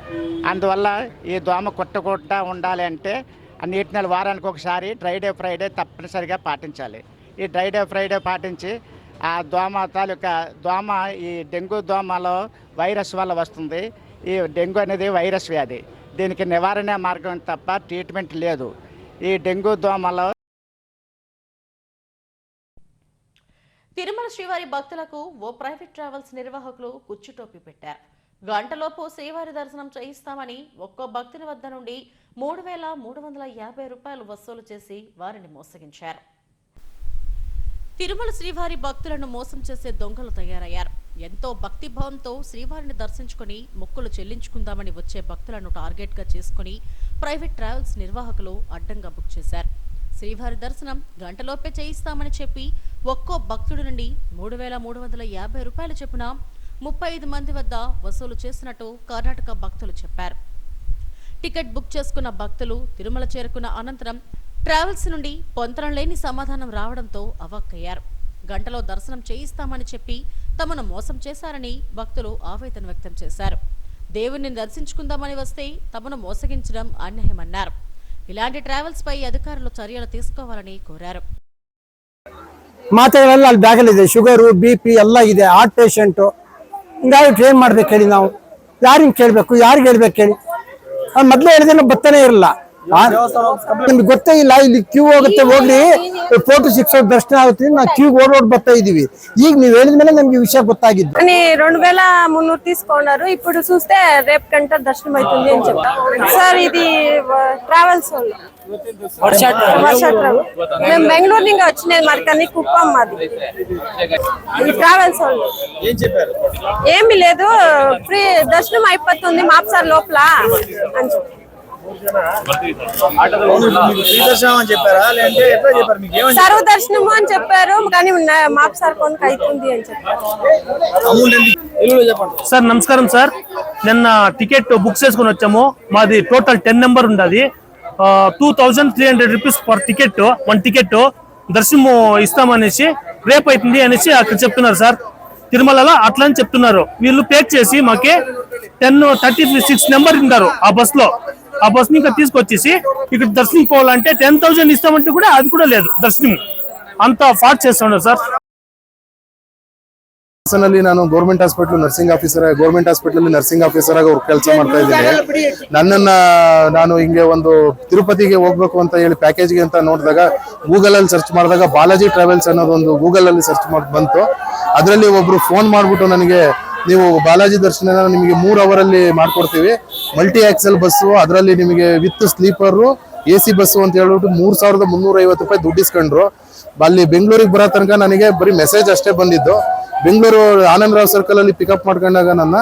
అందువల్ల ఈ దోమ కుట్టకుండా ఉండాలి అంటే ఆ నీటి నెల వారానికి ఒకసారి డ్రై డే ఫ్రైడే తప్పనిసరిగా పాటించాలి. ఈ డ్రై డే ఫ్రైడే పాటించి ఆ దోమ తాలూకా ఈ డెంగ్యూ దోమలో వైరస్ వల్ల వస్తుంది. ఈ డెంగ్యూ అనేది వైరస్ వ్యాధి. దీనికి నివారణ మార్గం తప్ప ట్రీట్మెంట్ లేదు. ఈ డెంగ్యూ దోమలో తిరుమల శ్రీవారి భక్తులకు ఓ ప్రైవేట్ ట్రావెల్స్ నిర్వాహకులు కుచ్చుటోపి పెట్టారు. గంటలోపు శ్రీవారి దర్శనం చేయిస్తామని ఒక్కో భక్తుని వద్ద నుండి 3,350 రూపాయలు వసూలు చేసి వారిని మోసగించారు. తిరుమల శ్రీవారి భక్తులను మోసం చేసే దొంగలు తయారయ్యారు. ఎంతో భక్తిభావంతో శ్రీవారిని దర్శించుకుని మొక్కులు చెల్లించుకుందామని వచ్చే భక్తులను టార్గెట్ గా చేసుకుని ప్రైవేట్ ట్రావెల్స్ నిర్వాహకులు అడ్డంగా బుక్ చేశారు. శ్రీవారి దర్శనం గంటలోపే చేయిస్తామని చెప్పి ఒక్కో భక్తుడి నుండి 3,350 రూపాయలు చొప్పున 35 మంది వద్ద వసూలు చేసినట్టు కర్ణాటక భక్తులు చెప్పారు. టికెట్ బుక్ చేసుకున్న భక్తులు తిరుమల చేరుకున్న అనంతరం ట్రావెల్స్ నుండి పొంతనం లేని సమాధానం రావడంతో అవాక్కయ్యారు. గంటలో దర్శనం చేయిస్తామని చెప్పి తమను మోసం చేశారని భక్తులు ఆవేదన వ్యక్తం చేశారు. దేవుణ్ణి దర్శించుకుందామని వస్తే తమను మోసగించడం అన్యాయమన్నారు. ఇలాంటి ట్రావెల్స్ పై అధికారులు చర్యలు తీసుకోవాలని కోరారు. ಮಾತ್ರೆಗಳೆಲ್ಲ ಅಲ್ಲಿ ಬ್ಯಾಗಲ್ಲಿದೆ, ಶುಗರು BP ಎಲ್ಲ ಇದೆ, ಹಾರ್ಟ್ ಪೇಷಂಟು. ಹಿಂಗಾಗಿ ಏನ್ ಮಾಡ್ಬೇಕು ಹೇಳಿ, ನಾವು ಯಾರಿಗೆ ಕೇಳಬೇಕು, ಯಾರಿಗೆ ಹೇಳ್ಬೇಕು ಹೇಳಿ? ಮೊದಲೇ ಹೇಳಿದ್ರೆ ಬರ್ತಾನೆ ಇರಲ್ಲ. ನಿಮ್ಗೆ ಗೊತ್ತೇ ಇಲ್ಲ, ಇಲ್ಲಿ ಕ್ಯೂ ಹೋಗುತ್ತೆ, ಹೋಗ್ಲಿ 4 to 6 ದರ್ಶನ ಆಗುತ್ತೆ, ನಾವು ಕ್ಯೂ ಓಡೋಡ್ ಬರ್ತಾ ಇದೀವಿ. ಈಗ ನೀವು ಹೇಳಿದ್ಮೇಲೆ నಮಗೆ విషయం ಗೊತ್ತಾಗಿದ್ದು. అని 2,300 తీసుకున్నారు. ఇప్పుడు చూస్తే రేపు గంట దర్శనం అవుతుంది అని చెప్పారు సార్. ఇది ట్రావెల్స్ వాళ్ళు వర్ష ట్రావెల్. మేము బెంగళూరు నుంచి వచ్చినది, మరికన్ని కుప్పం మాది. ఈ ట్రావెల్స్ వాళ్ళు ఏమీ లేదు, ఫ్రీ దర్శనం అయిపోతుంది మాప్సార్ లోపల అని చెప్పారు. సర్వదర్శనము అని చెప్పారు, కానీ మాప్సార్ కొనుక అవుతుంది అని చెప్పారు. సార్ నమస్కారం సార్, నిన్న టికెట్ బుక్ చేసుకుని వచ్చాము. మాది టోటల్ 10 నెంబర్ ఉండదు. 2,300 రూపీస్ పర్ టికెట్, 1 టికెట్ దర్శనం ఇస్తామనేసి రేపు అవుతుంది అనేసి అక్కడ చెప్తున్నారు సార్. తిరుమలలో అట్లా అని చెప్తున్నారు. వీళ్ళు పేక్ చేసి మాకి 10:36 నెంబర్ ఉంటారు ఆ బస్ లో. ఆ బస్ ని ఇంకా తీసుకొచ్చేసి ఇక్కడ దర్శనం పోవాలంటే 10,000 ఇస్తామంటే కూడా అది కూడా లేదు దర్శనం. అంత ఫాట్ చేస్తున్నారు సార్. ನಾನು government hospital nursing officer, government hospital nursing officer ಆಗಿ ಕೆಲಸ ಮಾಡ್ತಾ ಇದ್ದೀನಿ. ನಾನು ಹಿಂಗೆ ಒಂದು ತಿರುಪತಿಗೆ ಹೋಗ್ಬೇಕು ಅಂತ ಹೇಳಿ ಪ್ಯಾಕೇಜ್ಗೆ ಅಂತ ನೋಡಿದಾಗ ಗೂಗಲ್ ಅಲ್ಲಿ ಸರ್ಚ್ ಮಾಡಿದಾಗ ಬಾಲಾಜಿ ಟ್ರಾವೆಲ್ಸ್ ಅನ್ನೋದು ಒಂದು ಗೂಗಲ್ ಅಲ್ಲಿ ಸರ್ಚ್ ಮಾಡಿ ಬಂತು. ಅದರಲ್ಲಿ ಒಬ್ರು ಫೋನ್ ಮಾಡ್ಬಿಟ್ಟು ನನಗೆ, ನೀವು ಬಾಲಾಜಿ ದರ್ಶನ ನಿಮಗೆ 3 ಅವರಲ್ಲಿ ಮಾಡ್ಕೊಡ್ತೀವಿ, ಮಲ್ಟಿ ಆಕ್ಸೆಲ್ ಬಸ್ಸು, ಅದರಲ್ಲಿ ನಿಮಗೆ ವಿತ್ ಸ್ಲೀಪರು AC ಬಸ್ಸು ಅಂತ ಹೇಳ್ಬಿಟ್ಟು 3,350 ರೂಪಾಯಿ ದುಡ್ಡು ಇಸ್ಕೊಂಡ್ರು. ಅಲ್ಲಿ ಬೆಂಗಳೂರಿಗೆ ಬರೋ ತನಕ ನನಗೆ ಬರೀ ಮೆಸೇಜ್ ಅಷ್ಟೇ ಬಂದಿದ್ದು. ಬೆಂಗಳೂರು ಆನಂದರಾವ್ ಸರ್ಕಲ್ ಅಲ್ಲಿ ಪಿಕಪ್ ಮಾಡ್ಕೊಂಡಾಗ ನನ್ನ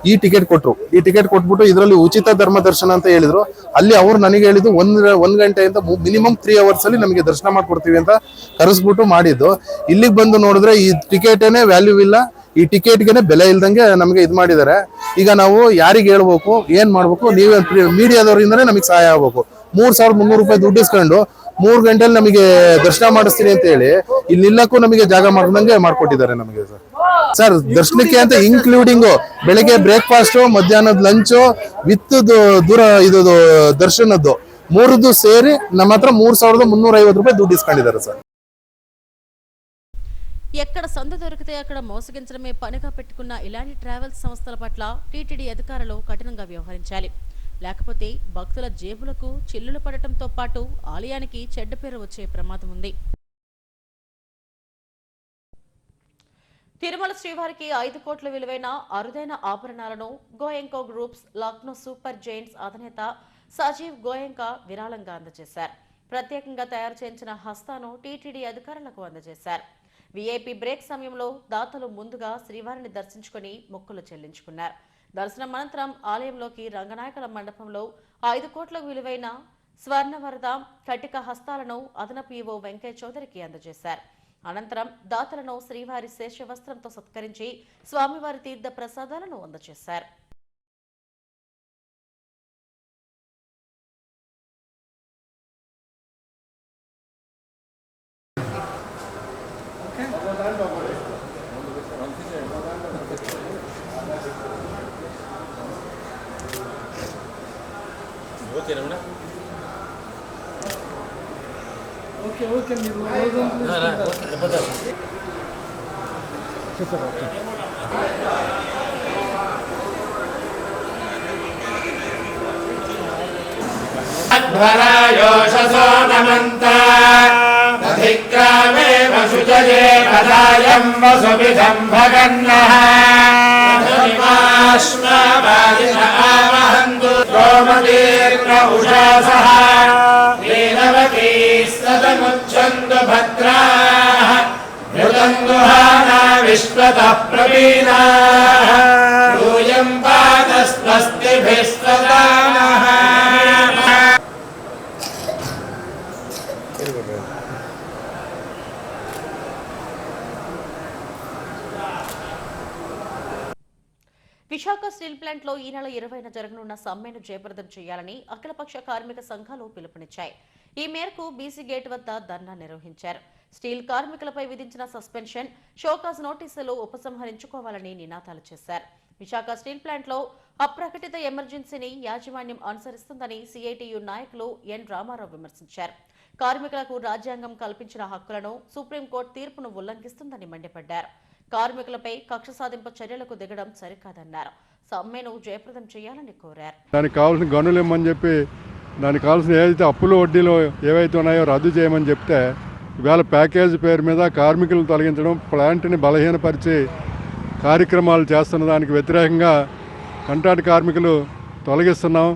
ಈ ಟಿಕೆಟ್ ಕೊಟ್ಟರು. ಈ ಟಿಕೆಟ್ ಕೊಟ್ಬಿಟ್ಟು ಇದರಲ್ಲಿ ಉಚಿತ ಧರ್ಮ ದರ್ಶನ ಅಂತ ಹೇಳಿದ್ರು. ಅಲ್ಲಿ ಅವ್ರು ನನಗೆ ಹೇಳಿದ್ದು 1 ಗಂಟೆಯಿಂದ ಮಿನಿಮಮ್ 3 ಅವರ್ಸ್ ಅಲ್ಲಿ ನಮಗೆ ದರ್ಶನ ಮಾಡ್ಕೊಡ್ತೀವಿ ಅಂತ ಕರೆಸ್ಬಿಟ್ಟು ಮಾಡಿದ್ದು. ಇಲ್ಲಿಗೆ ಬಂದು ನೋಡಿದ್ರೆ ಈ ಟಿಕೆಟೇನೆ ವ್ಯಾಲ್ಯೂ ಇಲ್ಲ, ಈ ಟಿಕೆಟ್ಗೆನೆ ಬೆಲೆ ಇಲ್ದಂಗೆ ನಮಗೆ ಇದು ಮಾಡಿದ್ದಾರೆ. ಈಗ ನಾವು ಯಾರಿಗೆ ಹೇಳ್ಬೇಕು, ಏನ್ ಮಾಡ್ಬೇಕು? ನೀವೇ ಮೀಡಿಯಾದವರಿಂದನೇ ನಮಗೆ ಸಹಾಯ ಆಗ್ಬೇಕು. 3,300 ರೂಪಾಯಿ ದುಡ್ಡು ಇಸ್ಕೊಂಡು 3 ಗಂಟೆಲಿ ನಮಗೆ ದರ್ಶನ ಮಾಡಿಸ್ತೀನಿ ಅಂತ ಹೇಳಿ ಇಲ್ಲಿ ನಿಲ್ಲಕ್ಕೂ ನಮಗೆ ಜಾಗ ಮಾಡ್ದಂಗೆ ಮಾಡ್ಕೊಟ್ಟಿದ್ದಾರೆ ನಮಗೆ ಸರ್. ದರ್ಶನಕ್ಕೆ ಅಂತ ಇನ್ಕ್ಲೂಡಿಂಗ್ ಬೆಳಿಗ್ಗೆ ಬ್ರೇಕ್ಫಾಸ್ಟ್, ಮಧ್ಯಾಹ್ನದ ಲಂಚ್ ವಿತ್ ದೂರ ಇದು ದರ್ಶನದ್ದು 3ದು ಸೇರಿ ನಮ್ಮ ಹತ್ರ 3,350 ರೂಪಾಯಿ ದುಡ್ಡು ಇಸ್ಕೊಂಡಿದ್ದಾರೆ ಸರ್. ఎక్కడ సందు దొరికితే అక్కడ మోసగించడమే పనిగా పెట్టుకున్న ఇలాంటి ట్రావెల్స్ సంస్థల పట్ల టీటీడీ అధికారులు కఠినంగా వ్యవహరించాలి. లేకపోతే భక్తుల జేబులకు చిల్లులు పడటంతో పాటు ఆలయానికి చెడ్డ పేరు వచ్చే ప్రమాదం ఉంది. తిరుమల శ్రీవారికి 5 కోట్ల విలువైన అరుదైన ఆభరణాలను Goenka groups Lucknow super Giants అధినేత సజీవ్ గోయంకా విరాళంగా అందజేశారు. ప్రత్యేకంగా తయారు చేయించిన హస్తాను టీటీడీ అధికారులకు అందజేశారు. వీఐపీ బ్రేక్ సమయంలో దాతలు ముందుగా శ్రీవారిని దర్శించుకుని మొక్కులు చెల్లించుకున్నారు. దర్శనం అనంతరం ఆలయంలోకి రంగనాయకుల మండపంలో 5 కోట్ల విలువైన స్వర్ణవరద కటిక హస్తాలను అదనపు ఈవో వెంకయ్య చౌదరికి అందజేశారు. అనంతరం దాతలను శ్రీవారి శేషవస్త్రంతో సత్కరించి స్వామివారి తీర్థ ప్రసాదాలను అందజేశారు. ధ్వరాయోషసో నమంత అధిక్రామే వసుజే పదాయం వసువిధం భగన్నః ఆవహంతు గోమతీర్ణ ఉషాసః వేదవతీ సదముచ్ఛందు భద్రాః మృదంగుహానా విశ్వతః ప్రవీణాః యూయం పాదస్వస్తిభిస్వదానః. విశాఖ స్టీల్ ప్లాంట్ లో ఈ నెల 20న జరగనున్న సమ్మెను జయప్రదం చేయాలని అఖిలపక్ష కార్మిక సంఘాలు పిలుపునిచ్చాయి. ఈ మేరకు బీసీ గేట్ వద్ద ధర్నా నిర్వహించారు. స్టీల్ కార్మికులపై విధించిన సస్పెన్షన్, షోకాజ్ నోటీసులు ఉపసంహరించుకోవాలని నినాదాలు చేశారు. విశాఖ స్టీల్ ప్లాంట్ లో అప్రకటిత ఎమర్జెన్సీని యాజమాన్యం అనుసరిస్తుందని సిఐటియు నాయకులు ఎన్ రామారావు విమర్శించారు. కార్మికులకు రాజ్యాంగం కల్పించిన హక్కులను సుప్రీంకోర్టు తీర్పును ఉల్లంఘిస్తుందని మండిపడ్డారు. కార్మికులపై కక్ష సాధింపు చర్యలకు దిగడం సరికాదన్నారు. సమ్మెను జయప్రదం చేయాలని కోరారు. దానికి కావాల్సిన గనులు ఇమ్మని చెప్పి, దానికి కావాల్సిన ఏదైతే అప్పులు వడ్డీలు ఏవైతే ఉన్నాయో రద్దు చేయమని చెప్తే, ఇవాళ ప్యాకేజ్ పేరు మీద కార్మికులను తొలగించడం, ప్లాంట్ని బలహీనపరిచి కార్యక్రమాలు చేస్తున్న దానికి వ్యతిరేకంగా కాంట్రాక్ట్ కార్మికులు తొలగిస్తున్నాం,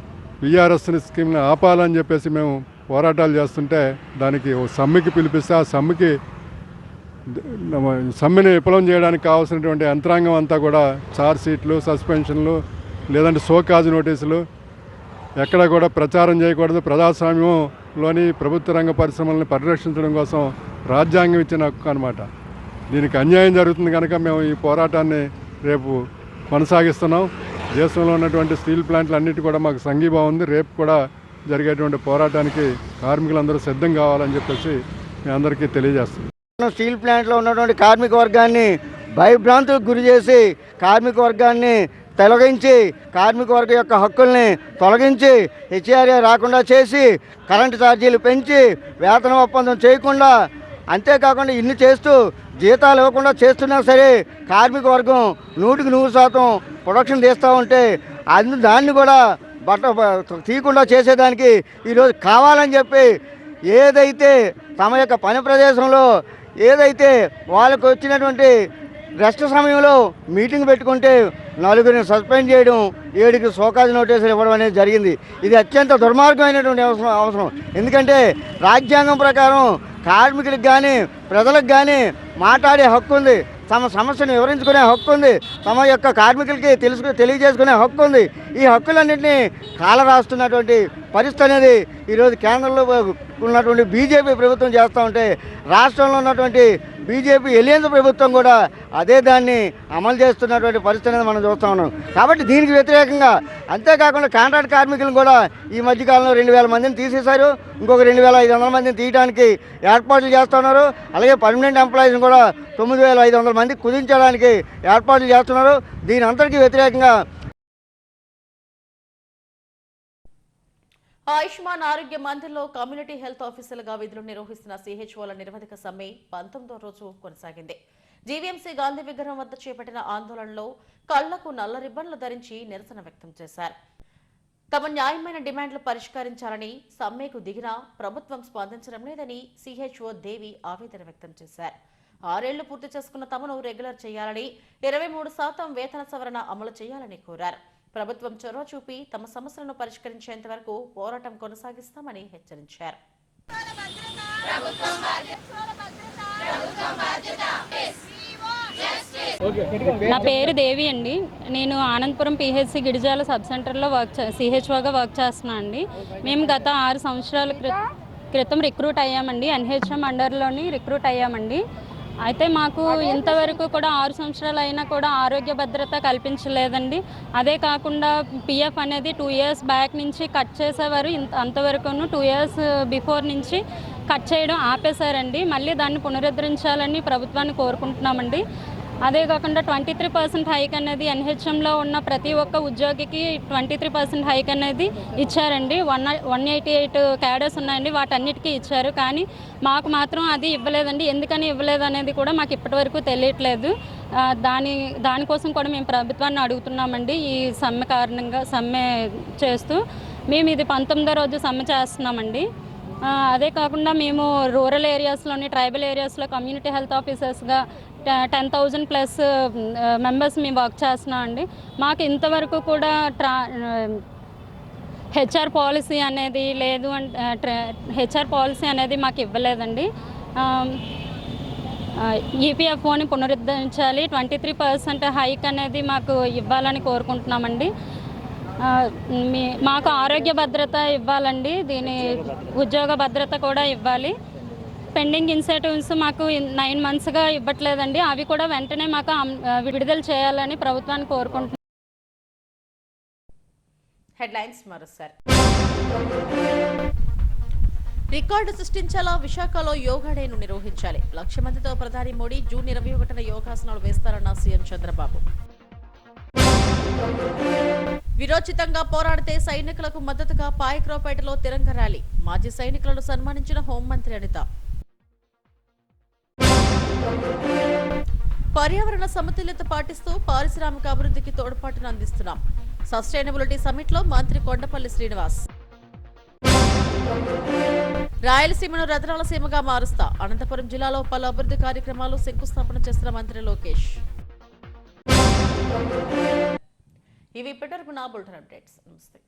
విఆర్ఎస్ స్కీమ్ని ఆపాలని చెప్పేసి మేము పోరాటాలు చేస్తుంటే దానికి ఓ సమ్మెకి పిలిపిస్తే ఆ సమ్మెని విఫలం చేయడానికి కావాల్సినటువంటి యంత్రాంగం అంతా కూడా చార్జ్ షీట్లు, సస్పెన్షన్లు, లేదంటే షోకాజ్ నోటీసులు, ఎక్కడ కూడా ప్రచారం చేయకూడదు. ప్రజాస్వామ్యంలోని ప్రభుత్వ రంగ పరిశ్రమలను పరిరక్షించడం కోసం రాజ్యాంగం ఇచ్చిన హక్కు అనమాట. దీనికి అన్యాయం జరుగుతుంది కనుక మేము ఈ పోరాటాన్ని రేపు కొనసాగిస్తున్నాం. దేశంలో ఉన్నటువంటి స్టీల్ ప్లాంట్లు అన్నిటి కూడా మాకు సంఘీభావం ఉంది. రేపు కూడా జరిగేటువంటి పోరాటానికి కార్మికులందరూ సిద్ధం కావాలని చెప్పేసి మీ అందరికీ తెలియజేస్తున్నాం. స్టీల్ ప్లాంట్లో ఉన్నటువంటి కార్మిక వర్గాన్ని భయభ్రాంతులకు గురి చేసి కార్మిక వర్గాన్ని తొలగించి కార్మిక వర్గం యొక్క హక్కుల్ని తొలగించి హెచ్ఆర్ఏ రాకుండా చేసి కరెంటు ఛార్జీలు పెంచి వేతన ఒప్పందం చేయకుండా, అంతేకాకుండా ఇన్ని చేస్తూ జీతాలు ఇవ్వకుండా చేస్తున్నా సరే కార్మిక వర్గం 100% ప్రొడక్షన్ తీస్తూ ఉంటే దాన్ని కూడా తీయకుండా చేసేదానికి ఈరోజు కావాలని చెప్పి ఏదైతే తమ యొక్క పని ప్రదేశంలో ఏదైతే వాళ్ళకు వచ్చినటువంటి రెస్ట్ సమయంలో మీటింగ్ పెట్టుకుంటే 4 సస్పెండ్ చేయడం, 7 షోకాజ్ నోటీసులు ఇవ్వడం అనేది జరిగింది. ఇది అత్యంత దుర్మార్గమైనటువంటి అవసరం. ఎందుకంటే రాజ్యాంగం ప్రకారం కార్మికులకు కానీ ప్రజలకు కానీ మాట్లాడే హక్కు ఉంది, తమ సమస్యను వివరించుకునే హక్కు ఉంది, తమ యొక్క కార్మికులకి తెలియజేసుకునే హక్కు ఉంది. ఈ హక్కులన్నింటినీ కాలరాస్తున్నటువంటి పరిస్థితి అనేది ఈరోజు కేంద్రంలో ఉన్నటువంటి బీజేపీ ప్రభుత్వం చేస్తూ ఉంటే, రాష్ట్రంలో ఉన్నటువంటి బీజేపీ ఎలియన్స్ ప్రభుత్వం కూడా అదే దాన్ని అమలు చేస్తున్నటువంటి పరిస్థితి అనేది మనం చూస్తూ ఉన్నాం. కాబట్టి దీనికి వ్యతిరేకంగా, అంతేకాకుండా కాంట్రాక్ట్ కార్మికులను కూడా ఈ మధ్యకాలంలో 2000 మందిని తీసేశారు. ఇంకొక 2500 మందిని తీయడానికి ఏర్పాట్లు చేస్తున్నారు. అలాగే పర్మనెంట్ ఎంప్లాయీస్ని కూడా 9500 మంది కుదించడానికి ఏర్పాట్లు చేస్తున్నారు. దీని అంతటికీ వ్యతిరేకంగా ఆయుష్మాన్ ఆరోగ్య మందిర్లో కమ్యూనిటీ హెల్త్ ఆఫీసర్లుగా విధులు నిర్వహిస్తున్న సిహెచ్ఓల నిరవధిక సమ్మె 19వ రోజు కొనసాగింది. జీవీఎంసీ గాంధీ విగ్రహం వద్ద చేపట్టిన ఆందోళనలో కళ్లకు నల్ల రిబ్బన్లు ధరించి నిరసన వ్యక్తం చేశారు. తమ న్యాయమైన డిమాండ్లు పరిష్కరించాలని సమ్మెకు దిగినా ప్రభుత్వం స్పందించడం లేదని సిహెచ్ఓ దేవి ఆవేదన వ్యక్తం చేశారు. 6 ఏళ్లు పూర్తి చేసుకున్న తమను రెగ్యులర్ చేయాలని, 23% వేతన సవరణ అమలు చేయాలని కోరారు. ప్రభుత్వం చొరవ చూపి తమ సమస్యలను పరిష్కరించేంత వరకు పోరాటం కొనసాగిస్తామని హెచ్చరించారు. నా పేరు దేవి అండి. నేను ఆనందపురం పిహెచ్సి గిరిజాల సబ్ సెంటర్లో సిహెచ్ఓగా వర్క్ చేస్తున్నాను అండి. మేము గత 6 సంవత్సరాల క్రితం రిక్రూట్ అయ్యామండి. ఎన్హెచ్ఎం అండర్లోని రిక్రూట్ అయ్యామండి. అయితే మాకు ఇంతవరకు కూడా 6 సంవత్సరాలు అయినా కూడా ఆరోగ్య భద్రత కల్పించలేదండి. అదే కాకుండా పిఎఫ్ అనేది 2 ఇయర్స్ బ్యాక్ నుంచి కట్ చేసేవారు. అంతవరకును 2 ఇయర్స్ బిఫోర్ నుంచి కట్ చేయడం ఆపేశారండి. మళ్ళీ దాన్ని పునరుద్ధరించాలని ప్రభుత్వాన్ని కోరుకుంటున్నామండి. అదే కాకుండా 23% హైక్ అనేది ఎన్హెచ్ఎంలో ఉన్న ప్రతి ఒక్క ఉద్యోగికి 23% హైక్ అనేది ఇచ్చారండి. 188 క్యాడర్స్ ఉన్నాయండి, వాటన్నిటికీ ఇచ్చారు. కానీ మాకు మాత్రం అది ఇవ్వలేదండి. ఎందుకని ఇవ్వలేదు అనేది కూడా మాకు ఇప్పటివరకు తెలియట్లేదు. దానికోసం కూడా మేము ప్రభుత్వాన్ని అడుగుతున్నామండి. ఈ సమ్మె కారణంగా సమ్మె చేస్తూ మేము ఇది 19వ రోజు సమ్మె చేస్తున్నామండి. అదే కాకుండా మేము రూరల్ ఏరియాస్లోని ట్రైబల్ ఏరియాస్లో కమ్యూనిటీ హెల్త్ ఆఫీసర్స్గా 10,000+ మెంబర్స్ మేము వర్క్ చేస్తున్నాం అండి. మాకు ఇంతవరకు కూడా హెచ్ఆర్ పాలసీ అనేది లేదు, హెచ్ఆర్ పాలసీ అనేది మాకు ఇవ్వలేదండి. ఈపీఎఫ్ఓని పునరుద్ధరించాలి, 23% హైక్ అనేది మాకు ఇవ్వాలని కోరుకుంటున్నామండి. మాకు ఆరోగ్య భద్రత ఇవ్వాలండి, దీని ఉద్యోగ భద్రత కూడా ఇవ్వాలి. పెండింగ్ ఇన్సెంటివ్స్ మాకు 9 మంత్స్గా ఇవ్వట్లేదండి, అవి కూడా వెంటనే మాకు విడుదల చేయాలని ప్రభుత్వాన్ని కోరుకుంటున్నాం. హెడ్లైన్స్ మరోసారి. రికార్డు సృష్టించేలా విశాఖలో యోగా డేను నిర్వహించాలి. 1,00,000 మందితో ప్రధాని మోడీ జూన్ 21న యోగాసనాలు వేస్తారన్న సీఎం చంద్రబాబు. విరోచితంగా పోరాడితే సైనికులకు మద్దతుగా పాయక్రావుపేటలో తిరంగ ర్యాలీ. మాజీ సైనికులను సన్మానించిన హోంమంత్రి అనిత. పర్యావరణ సమతుల్యత పాటిస్తూ పారిశ్రామిక అభివృద్ధికి తోడ్పాటును అందిస్తున్నాం. సస్టైనబిలిటీ సమ్మిట్లో మంత్రి కొండపల్లి శ్రీనివాస్. రాయలసీమను రతనాలసీమగా మారుస్తా. అనంతపురం జిల్లాలో పలు అభివృద్ధి కార్యక్రమాలు శంకుస్థాపన చేస్తున్న మంత్రి లోకేష్. ఇవి ఇప్పటివరకు నా బులెటిన్ అప్డేట్స్. నమస్తే.